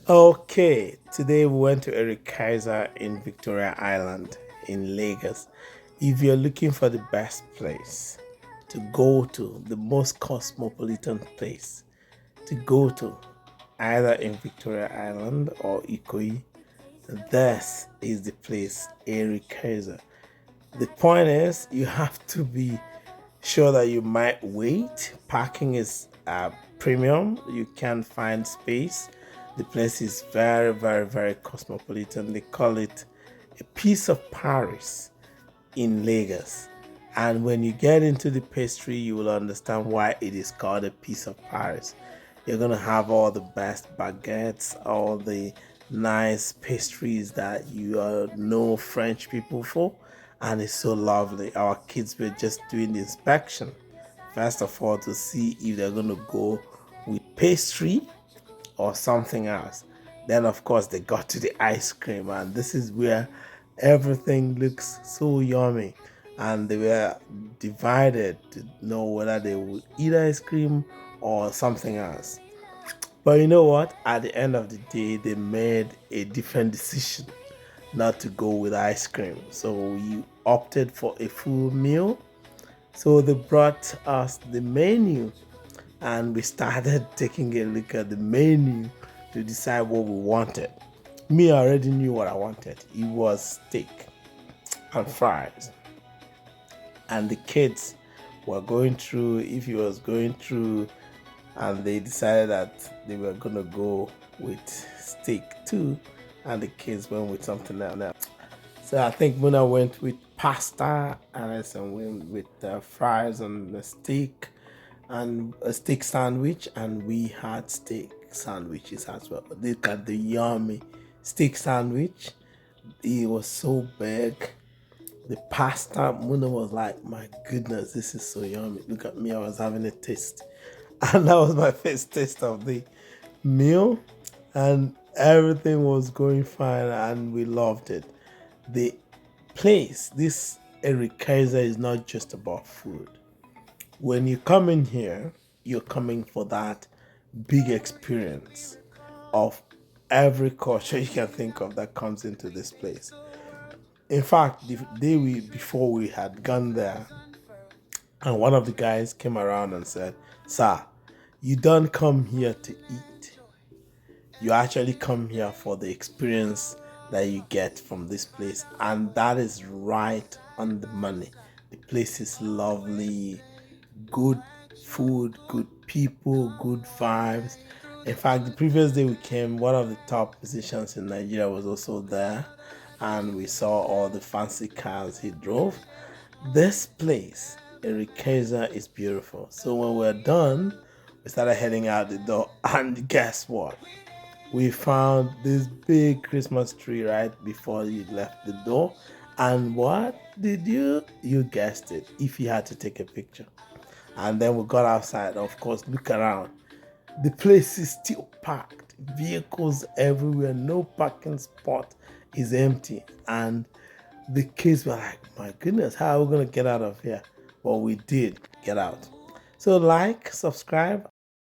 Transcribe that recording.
Okay, today we went to Eric Hayser in Victoria Island in Lagos. If you're looking for the best place to go to, the most cosmopolitan place to go to, either in Victoria Island or Ikoyi, this is the place, Eric Hayser. The point is, you have to be sure that you might wait. Parking is premium. You can find space. The place is very, very, very cosmopolitan. They call it a piece of Paris in Lagos. And when you get into the pastry, you will understand why it is called a piece of Paris. You're gonna have all the best baguettes, all the nice pastries that you know French people for, and it's so lovely. Our kids were just doing the inspection, first of all, to see if they're gonna go with pastry or something else. Then, of course, they got to the ice cream, and this is where everything looks so yummy. And they were divided to know whether they would eat ice cream or something else. But you know what? At the end of the day, they made a different decision not to go with ice cream. So we opted for a full meal. So they brought us the menu and we started taking a look at the menu to decide what we wanted. Me, I already knew what I wanted. It was steak and fries. And the kids were going through, if he was going through, and they decided that they were going to go with steak too, and the kids went with something else. So I think Muna went with pasta, and I went with fries and a steak and a steak sandwich, and we had steak sandwiches as well. Look at the yummy steak sandwich. It was so big. The pasta, Muna was like, my goodness, this is so yummy. Look at me, I was having a taste. And that was my first taste of the meal. And everything was going fine and we loved it. The place, this Eric Kaiser, is not just about food. When you come in here, you're coming for that big experience of every culture you can think of that comes into this place. In fact, the day before we had gone there, and one of the guys came around and said, "Sir, you don't come here to eat. You actually come here for the experience that you get from this place." And that is right on the money. The place is lovely, good food, good people, good vibes. In fact, the previous day we came, one of the top musicians in Nigeria was also there, and we saw all the fancy cars he drove. This place, Erikeza, is beautiful. So when we're done, we started heading out the door, and guess what? We found this big Christmas tree right before you left the door. And what did you? You guessed it, if you had to take a picture. And then we got outside, of course, look around. The place is still packed, vehicles everywhere, no parking spot is empty. And the kids were like, my goodness, how are we going to get out of here? Well, we did get out. So, like, subscribe,